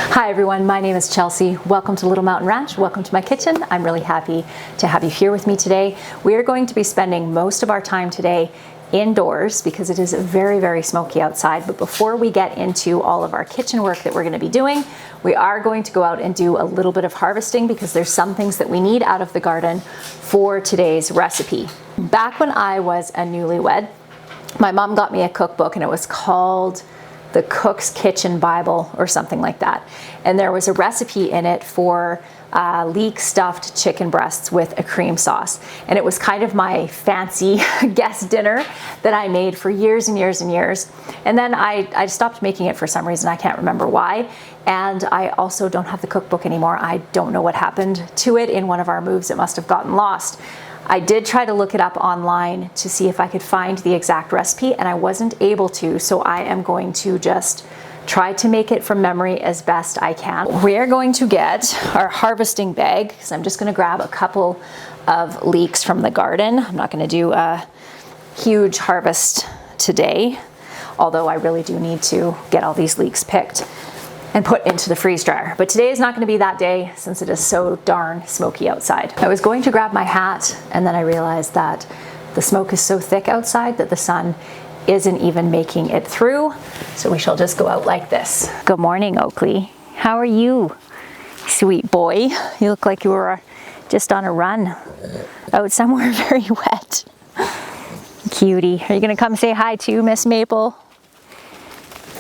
Hi everyone, my name is Chelsea. Welcome to Little Mountain Ranch. Welcome to my kitchen. I'm really happy to have you here with me today. We are going to be spending most of our time today indoors because it is very, very smoky outside. But before we get into all of our kitchen work that we're going to be doing, we are going to go out and do a little bit of harvesting because there's some things that we need out of the garden for today's recipe. Back when I was a newlywed, my mom got me a cookbook and it was called The Cook's Kitchen Bible or something like that. And there was a recipe in it for Leek stuffed chicken breasts with a cream sauce. And it was kind of my fancy guest dinner that I made for years and years and years. And then I stopped making it for some reason. I can't remember why. And I also don't have the cookbook anymore. I don't know what happened to it in one of our moves. It must have gotten lost. I did try to look it up online to see if I could find the exact recipe and I wasn't able to, so I am going to just try to make it from memory as best I can. We are going to get our harvesting bag because I'm just going to grab a couple of leeks from the garden. I'm not going to do a huge harvest today, although I really do need to get all these leeks picked and put into the freeze dryer. But today is not going to be that day since it is so darn smoky outside. I was going to grab my hat and then I realized that the smoke is so thick outside that the sun isn't even making it through. So we shall just go out like this. Good morning, Oakley. How are you, sweet boy? You look like you were just on a run out somewhere very wet. Cutie. Are you gonna come say hi to Miss Maple?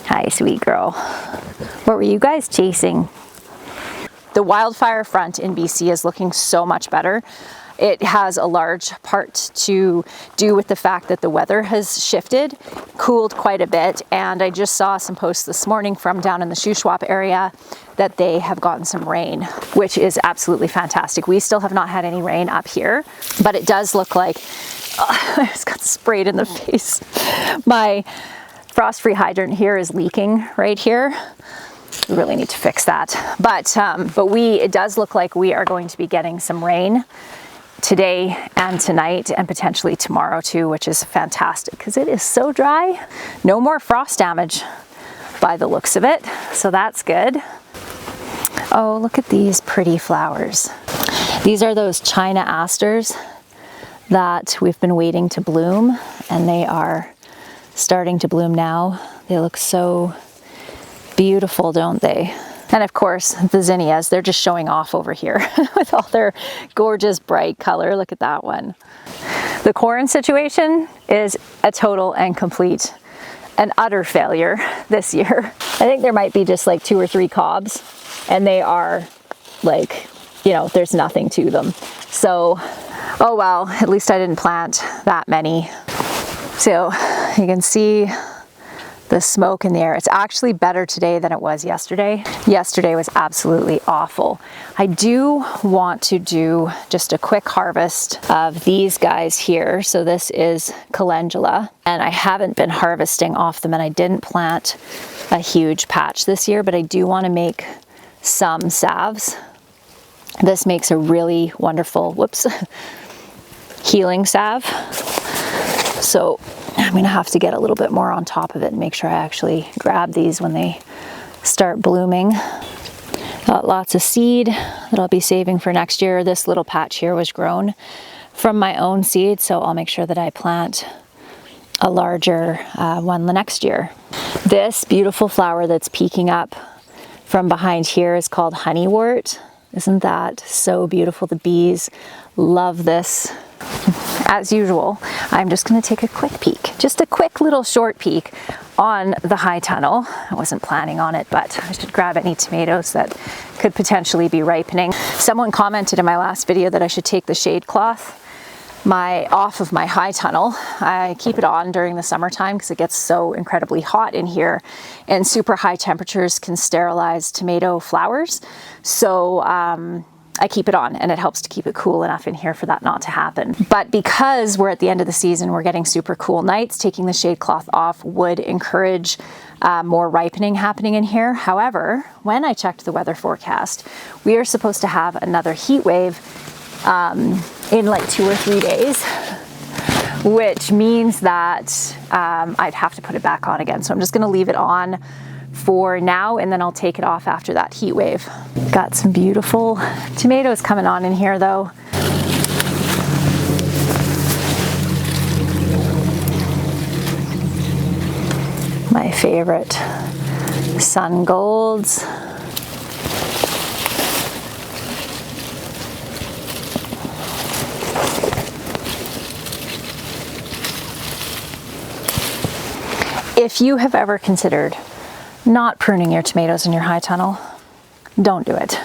Hi, sweet girl. What were you guys chasing? The wildfire front in BC is looking so much better. It has a large part to do with the fact that the weather has shifted, cooled quite a bit, and I just saw some posts this morning from down in the Shuswap area that they have gotten some rain, which is absolutely fantastic. We still have not had any rain up here, but it does look like, I just got sprayed in the face. My frost-free hydrant here is leaking right here. We really need to fix that. But it does look like we are going to be getting some rain today and tonight and potentially tomorrow too, which is fantastic because it is so dry. No more frost damage by the looks of it, so that's good. Oh, look at these pretty flowers. These are those China asters that we've been waiting to bloom, and they are starting to bloom now. They look so beautiful, don't they? And of course, the zinnias, they're just showing off over here with all their gorgeous bright color. Look at that one. The corn situation is a total and complete and utter failure this year. I think there might be just like 2 or 3 cobs and they are like, you know, there's nothing to them. So, oh well, at least I didn't plant that many. So you can see the smoke in the air. It's actually better today than it was yesterday. Yesterday was absolutely awful. I do want to do just a quick harvest of these guys here. So this is calendula, and I haven't been harvesting off them, and I didn't plant a huge patch this year, but I do want to make some salves. This makes a really wonderful, healing salve. So I'm gonna have to get a little bit more on top of it and make sure I actually grab these when they start blooming. Got lots of seed that I'll be saving for next year. This little patch here was grown from my own seed, so I'll make sure that I plant a larger one the next year. This beautiful flower that's peeking up from behind here is called honeywort. Isn't that so beautiful? The bees love this. As usual, I'm just going to take a quick peek, just a quick little short peek on the high tunnel. I wasn't planning on it, but I should grab any tomatoes that could potentially be ripening. Someone commented in my last video that I should take the shade cloth off of my high tunnel. I keep it on during the summertime because it gets so incredibly hot in here, and super high temperatures can sterilize tomato flowers. So I keep it on, and it helps to keep it cool enough in here for that not to happen. But because we're at the end of the season, we're getting super cool nights, taking the shade cloth off would encourage more ripening happening in here. However, when I checked the weather forecast, we are supposed to have another heat wave in like 2 or 3 days, which means that I'd have to put it back on again. So I'm just going to leave it on for now, and then I'll take it off after that heat wave. Got some beautiful tomatoes coming on in here though. My favorite sun golds. If you have ever considered not pruning your tomatoes in your high tunnel, don't do it.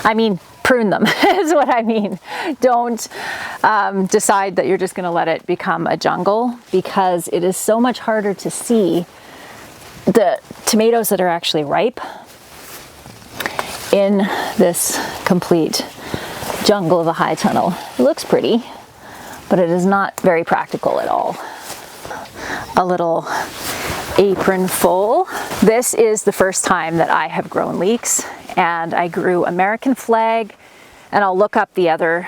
I mean, prune them is what I mean. Don't decide that you're just gonna let it become a jungle, because it is so much harder to see the tomatoes that are actually ripe in this complete jungle of a high tunnel. It looks pretty, but it is not very practical at all. A little apron full. This is the first time that I have grown leeks, and I grew American flag, and I'll look up the other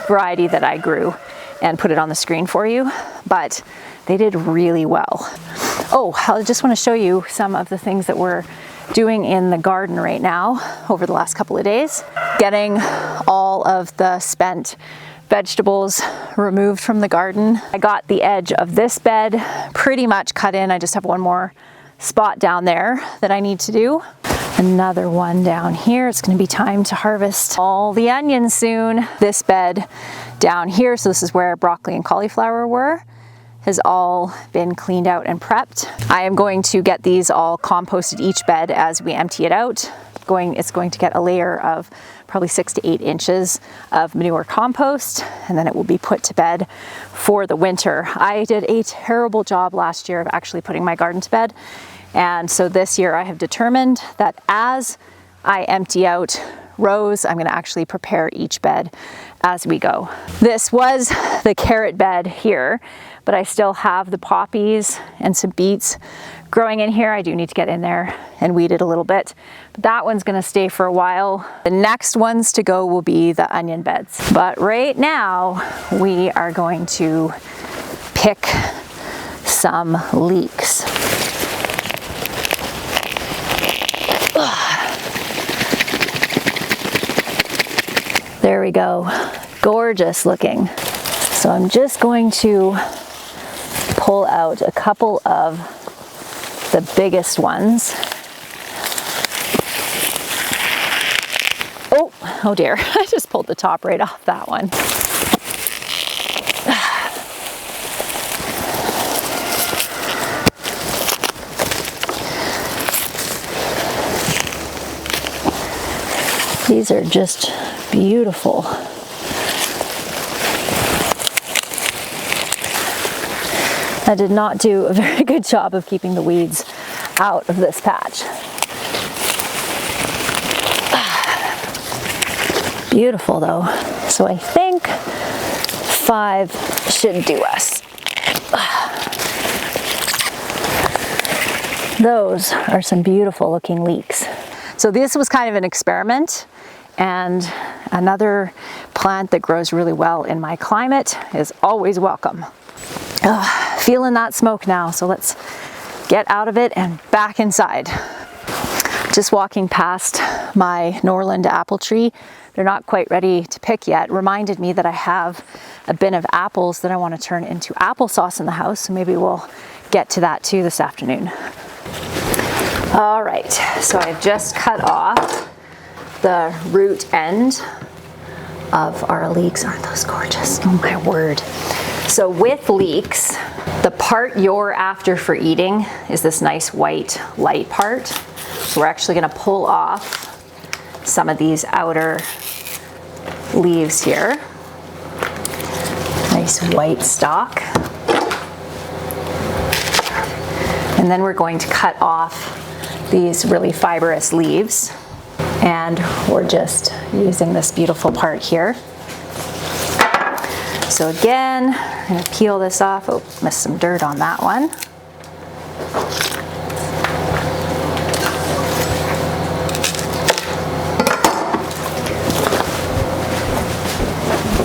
variety that I grew and put it on the screen for you, but they did really well. Oh, I just want to show you some of the things that we're doing in the garden right now over the last couple of days. Getting all of the spent vegetables removed from the garden. I got the edge of this bed pretty much cut in. I just have one more spot down there that I need to do. Another one down here. It's going to be time to harvest all the onions soon. This bed down here, so this is where broccoli and cauliflower were, has all been cleaned out and prepped. I am going to get these all composted each bed as we empty it out. It's going to get a layer of probably 6 to 8 inches of manure compost, and then it will be put to bed for the winter. I did a terrible job last year of actually putting my garden to bed, and so this year I have determined that as I empty out rows, I'm going to actually prepare each bed as we go. This was the carrot bed here, but I still have the poppies and some beets growing in here. I do need to get in there and weed it a little bit, but that one's going to stay for a while. The next ones to go will be the onion beds. But right now we are going to pick some leeks. There we go. Gorgeous looking. So I'm just going to pull out a couple of the biggest ones. Oh dear, I just pulled the top right off that one. These are just beautiful. I did not do a very good job of keeping the weeds out of this patch. Beautiful though. So I think 5 should do us. Those are some beautiful looking leeks. So this was kind of an experiment, and another plant that grows really well in my climate is always welcome. Feeling that smoke now, so let's get out of it and back inside. Just walking past my Norland apple tree. They're not quite ready to pick yet. Reminded me that I have a bin of apples that I want to turn into applesauce in the house, so maybe we'll get to that too this afternoon. All right, so I've just cut off the root end of our leeks. Aren't those gorgeous? Oh my word. So with leeks, the part you're after for eating is this nice white light part. So we're actually going to pull off some of these outer leaves here. Nice white stalk. And then we're going to cut off these really fibrous leaves, and we're just using this beautiful part here. So again, I'm going to peel this off. Oh, missed some dirt on that one.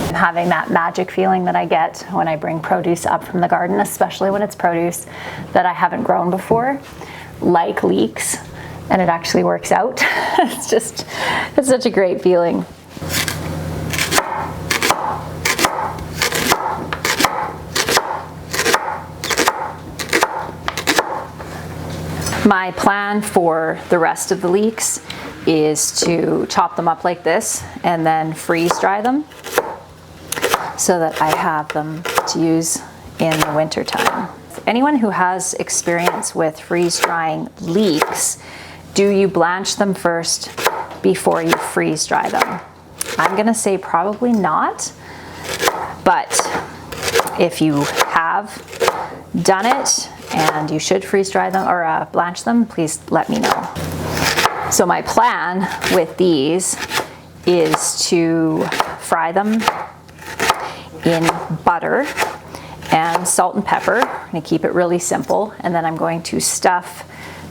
I'm having that magic feeling that I get when I bring produce up from the garden, especially when it's produce that I haven't grown before. like leeks, and it actually works out. It's such a great feeling. My plan for the rest of the leeks is to chop them up like this and then freeze dry them so that I have them to use in the winter time. Anyone who has experience with freeze drying leeks, do you blanch them first before you freeze dry them? I'm gonna say probably not, but if you have done it and you should freeze dry them or blanch them, please let me know. So my plan with these is to fry them in butter and salt and pepper. I'm gonna keep it really simple, and then I'm going to stuff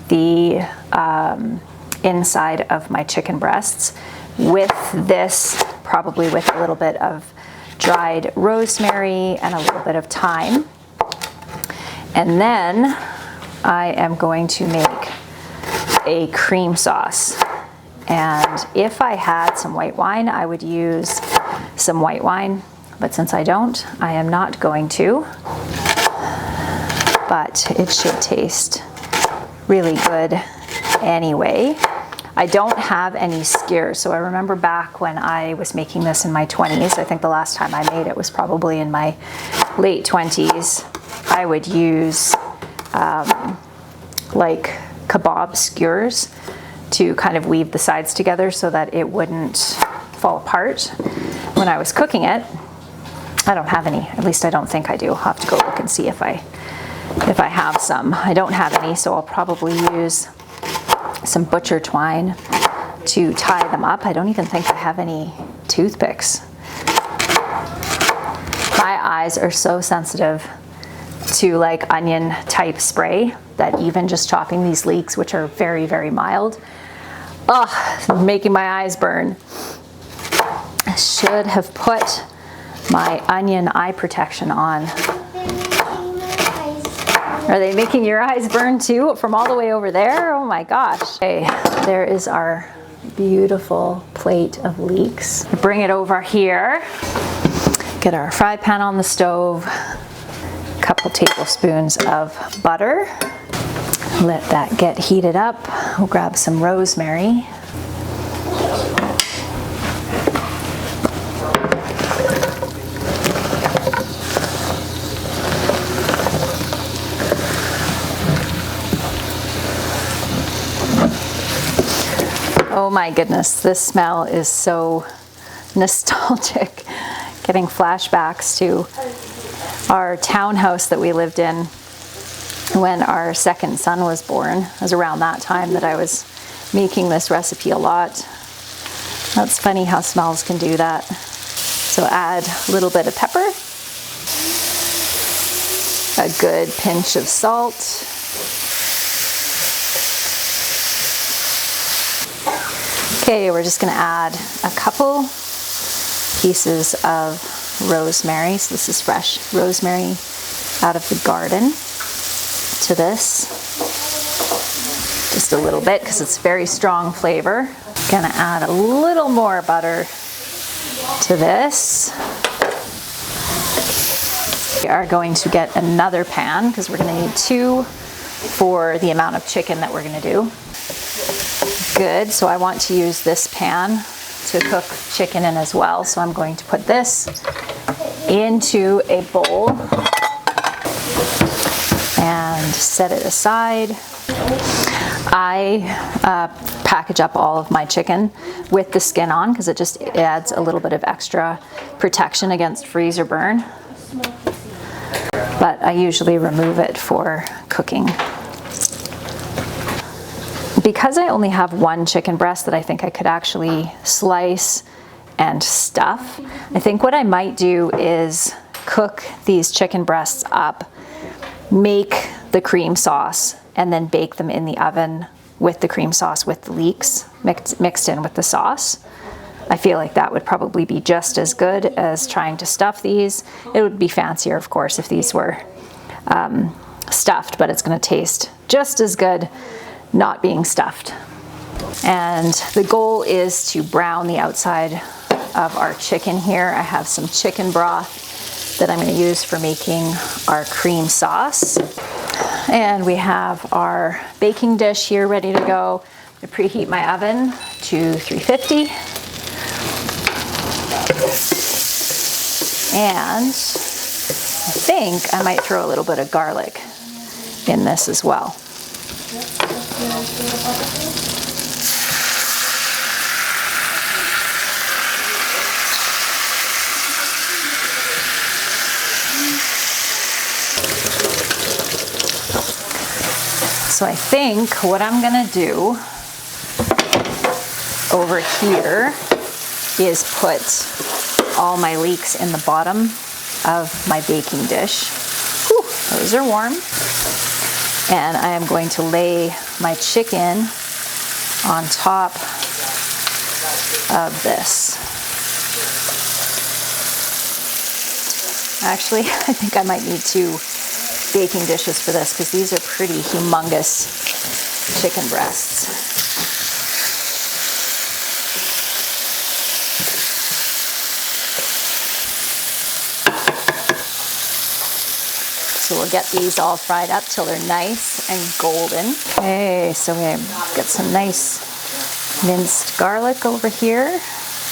the inside of my chicken breasts with this, probably with a little bit of dried rosemary and a little bit of thyme. And then I am going to make a cream sauce. And if I had some white wine, I would use some white wine, but since I don't, I am not going to. But it should taste really good anyway. I don't have any skewers, so I remember back when I was making this in my 20s, I think the last time I made it was probably in my late 20s, I would use like kebab skewers to kind of weave the sides together so that it wouldn't fall apart when I was cooking it. I don't have any, at least I don't think I do. I'll have to go look and see if I have some. I don't have any, so I'll probably use some butcher twine to tie them up. I don't even think I have any toothpicks. My eyes are so sensitive to like onion type spray that even just chopping these leeks, which are very, very mild, making my eyes burn. I should have put my onion eye protection on. Are they making your eyes burn too from all the way over there? Oh my gosh. Okay, there is our beautiful plate of leeks. Bring it over here. Get our fry pan on the stove. A couple tablespoons of butter. Let that get heated up. We'll grab some rosemary. Oh my goodness, this smell is so nostalgic. Getting flashbacks to our townhouse that we lived in when our second son was born. It was around that time that I was making this recipe a lot. That's funny how smells can do that. So add a little bit of pepper, a good pinch of salt, okay, we're just gonna add a couple pieces of rosemary. So this is fresh rosemary out of the garden to this. Just a little bit because it's very strong flavor. Gonna add a little more butter to this. We are going to get another pan because we're gonna need 2 for the amount of chicken that we're gonna do. Good, so I want to use this pan to cook chicken in as well. So I'm going to put this into a bowl and set it aside. I package up all of my chicken with the skin on because it just adds a little bit of extra protection against freeze or burn. But I usually remove it for cooking. Because I only have 1 chicken breast that I think I could actually slice and stuff, I think what I might do is cook these chicken breasts up, make the cream sauce, and then bake them in the oven with the cream sauce with the leeks mixed in with the sauce. I feel like that would probably be just as good as trying to stuff these. It would be fancier, of course, if these were stuffed, but it's going to taste just as good not being stuffed. And the goal is to brown the outside of our chicken here. I have some chicken broth that I'm going to use for making our cream sauce. And we have our baking dish here ready to go. I preheat my oven to 350. And I think I might throw a little bit of garlic in this as well. So I think what I'm gonna do over here is put all my leeks in the bottom of my baking dish. Whew, those are warm. And I am going to lay my chicken on top of this. Actually, I think I might need 2 baking dishes for this because these are pretty humongous chicken breasts. So we'll get these all fried up till they're nice and golden. Okay, so we get some nice minced garlic over here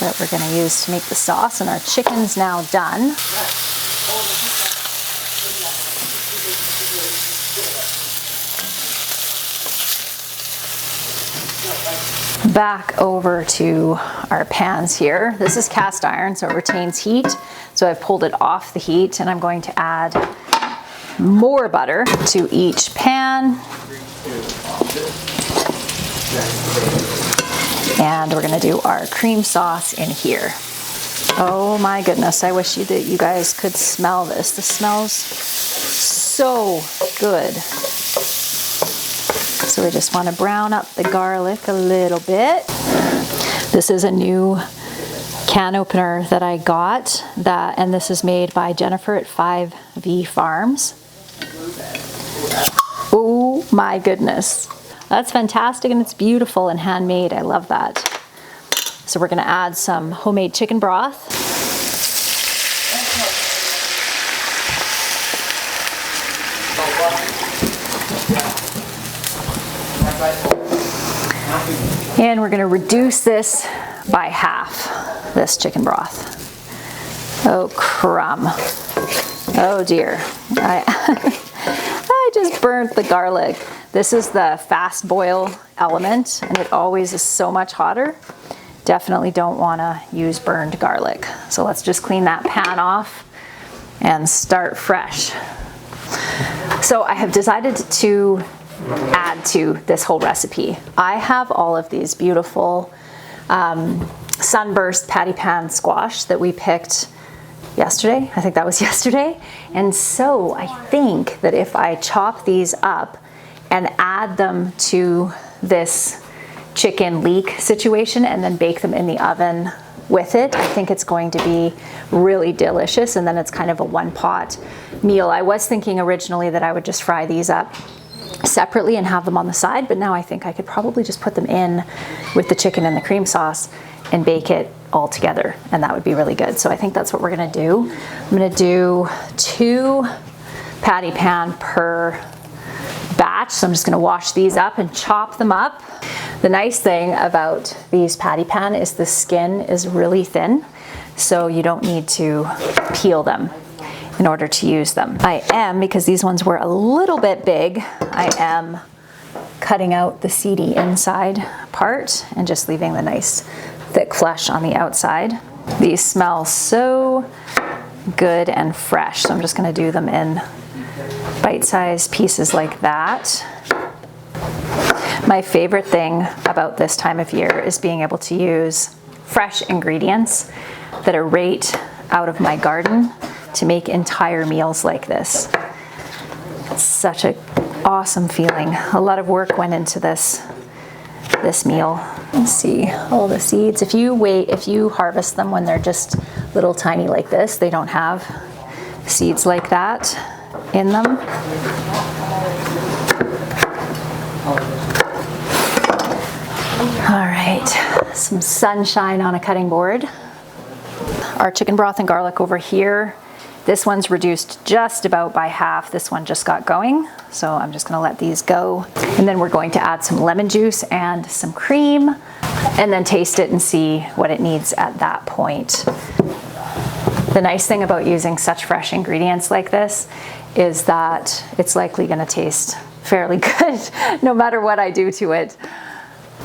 that we're gonna use to make the sauce, and our chicken's now done. Back over to our pans here. This is cast iron, so it retains heat. So I've pulled it off the heat, and I'm going to add more butter to each pan. And we're gonna do our cream sauce in here. Oh my goodness, I wish that you guys could smell this. This smells so good. So we just want to brown up the garlic a little bit. This is a new can opener that I got, and this is made by Jennifer at 5V Farms. Oh my goodness. That's fantastic, and it's beautiful and handmade. I love that. So we're going to add some homemade chicken broth. And we're going to reduce this by half, this chicken broth. Oh, crumb. Oh dear. I just burnt the garlic. This is the fast boil element, and it always is so much hotter. Definitely don't want to use burned garlic. So let's just clean that pan off and start fresh. So I have decided to add to this whole recipe. I have all of these beautiful sunburst patty pan squash that we picked yesterday. I think that was yesterday. And so I think that if I chop these up and add them to this chicken leek situation and then bake them in the oven with it, I think it's going to be really delicious. And then it's kind of a one-pot meal. I was thinking originally that I would just fry these up separately and have them on the side, but now I think I could probably just put them in with the chicken and the cream sauce and bake it all together, and that would be really good. So I think that's what we're gonna do. I'm gonna do 2 patty pan per batch, so I'm just gonna wash these up and chop them up. The nice thing about these patty pan is the skin is really thin, so you don't need to peel them in order to use them. I am, because these ones were a little bit big, I am cutting out the seedy inside part and just leaving the nice thick flesh on the outside. These smell so good and fresh, so I'm just gonna do them in bite-sized pieces like that. My favorite thing about this time of year is being able to use fresh ingredients that are right out of my garden to make entire meals like this. It's such an awesome feeling. A lot of work went into this meal. Let's see, all the seeds. If you harvest them when they're just little tiny like this, they don't have seeds like that in them. All right, some sunshine on a cutting board. Our chicken broth and garlic over here. This one's reduced just about by half. This one just got going, so I'm just gonna let these go. And then we're going to add some lemon juice and some cream, and then taste it and see what it needs at that point. The nice thing about using such fresh ingredients like this is that it's likely gonna taste fairly good no matter what I do to it.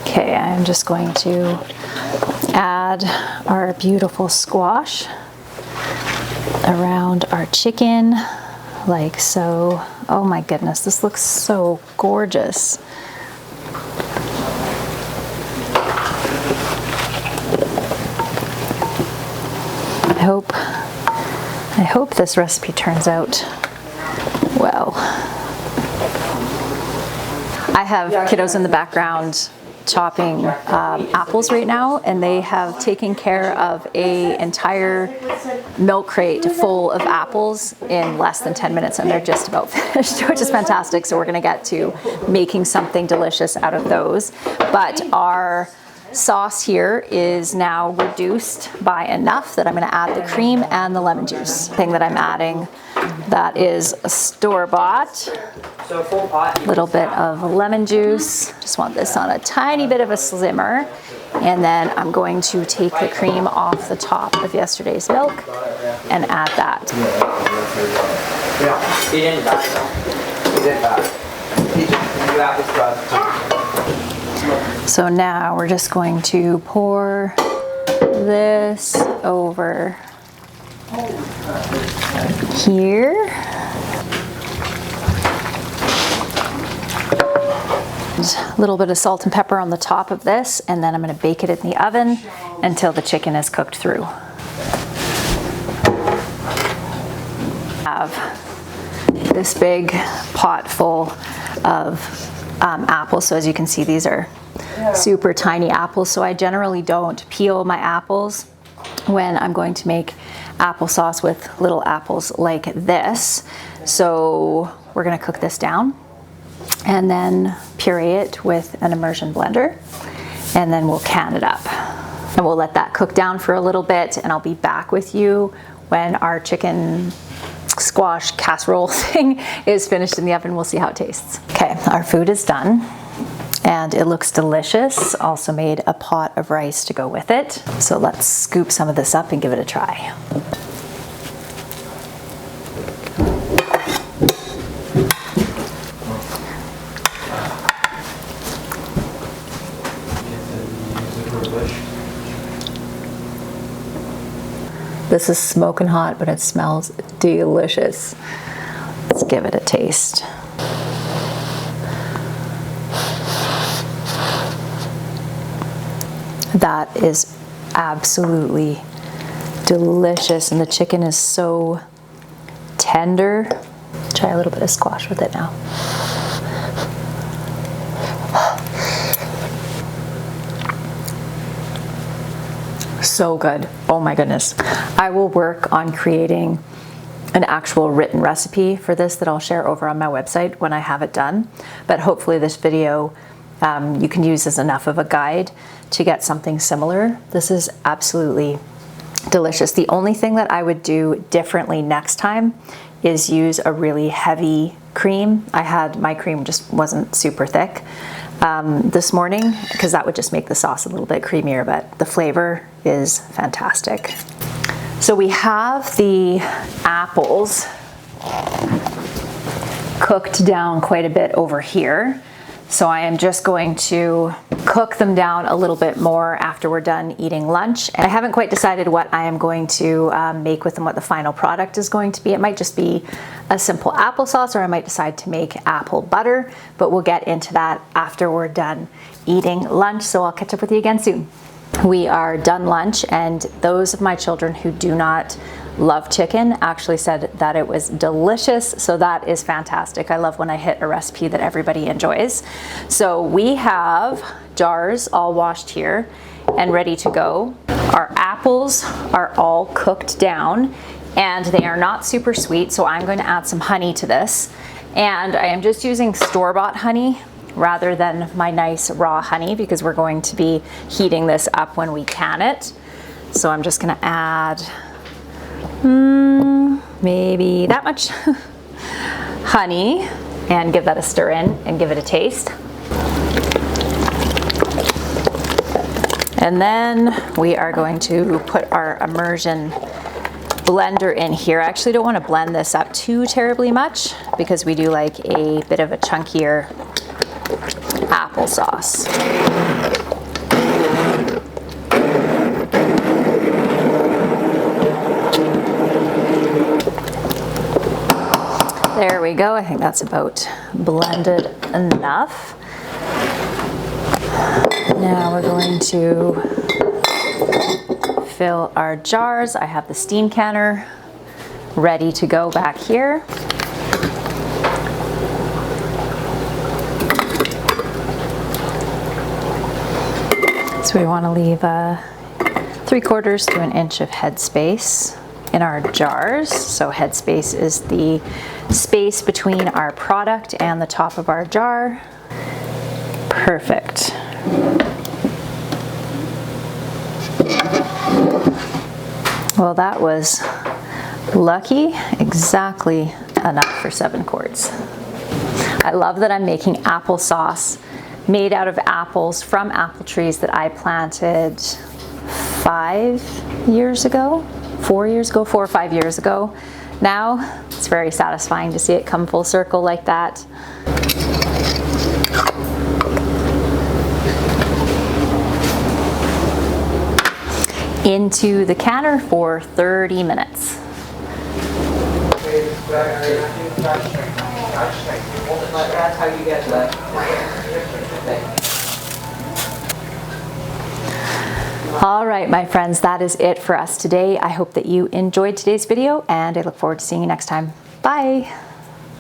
Okay, I'm just going to add our beautiful squash around our chicken, like so. Oh my goodness, this looks so gorgeous. I hope this recipe turns out well. I have kiddos in the background chopping apples right now, and they have taken care of an entire milk crate full of apples in less than 10 minutes, and they're just about finished, which is fantastic. So we're going to get to making something delicious out of those. But our sauce here is now reduced by enough that I'm going to add the cream and the lemon juice. Thing that I'm adding, that is a store-bought. Little bit of lemon juice. Just want this on a tiny bit of a simmer. And then I'm going to take the cream off the top of yesterday's milk and add that. So now we're just going to pour this over here. A little bit of salt and pepper on the top of this, and then I'm going to bake it in the oven until the chicken is cooked through. Have this big pot full of apples. So as you can see, these are super tiny apples. So I generally don't peel my apples when I'm going to make applesauce with little apples like this. So we're going to cook this down and then puree it with an immersion blender, and then we'll can it up. And we'll let that cook down for a little bit, and I'll be back with you when our chicken squash casserole thing is finished in the oven. We'll see how it tastes. Okay, our food is done and it looks delicious. Also made a pot of rice to go with it. So let's scoop some of this up and give it a try. This is smoking hot, but it smells delicious. Let's give it a taste. That is absolutely delicious, and the chicken is so tender. Try a little bit of squash with it now. So good. Oh my goodness. I will work on creating an actual written recipe for this that I'll share over on my website when I have it done. But hopefully this video you can use as enough of a guide to get something similar. This is absolutely delicious. The only thing that I would do differently next time is use a really heavy cream. My cream just wasn't super thick this morning, because that would just make the sauce a little bit creamier, but the flavor is fantastic. So we have the apples cooked down quite a bit over here. So I am just going to cook them down a little bit more after we're done eating lunch. And I haven't quite decided what I am going to make with them, what the final product is going to be. It might just be a simple applesauce, or I might decide to make apple butter, but we'll get into that after we're done eating lunch. So I'll catch up with you again soon. We are done lunch, and those of my children who do not love chicken actually said that it was delicious, so that is fantastic. I love when I hit a recipe that everybody enjoys. So we have jars all washed here and ready to go. Our apples are all cooked down and they are not super sweet, so I'm going to add some honey to this. And I am just using store-bought honey. rather than my nice raw honey, because we're going to be heating this up when we can it. So I'm just gonna add maybe that much honey and give that a stir in and give it a taste. And then we are going to put our immersion blender in here. I actually don't want to blend this up too terribly much because we do like a bit of a chunkier applesauce. There we go. I think that's about blended enough. Now we're going to fill our jars. I have the steam canner ready to go back here. So we want to leave 3/4 to an inch of headspace in our jars. So headspace is the space between our product and the top of our jar. Perfect. Well, that was lucky, exactly enough for 7 quarts. I love that I'm making applesauce made out of apples from apple trees that I planted 4 or 5 years ago. Now, it's very satisfying to see it come full circle like that. Into the canner for 30 minutes. That's how you get the. All right, my friends, that is it for us today. I hope that you enjoyed today's video, and I look forward to seeing you next time. Bye.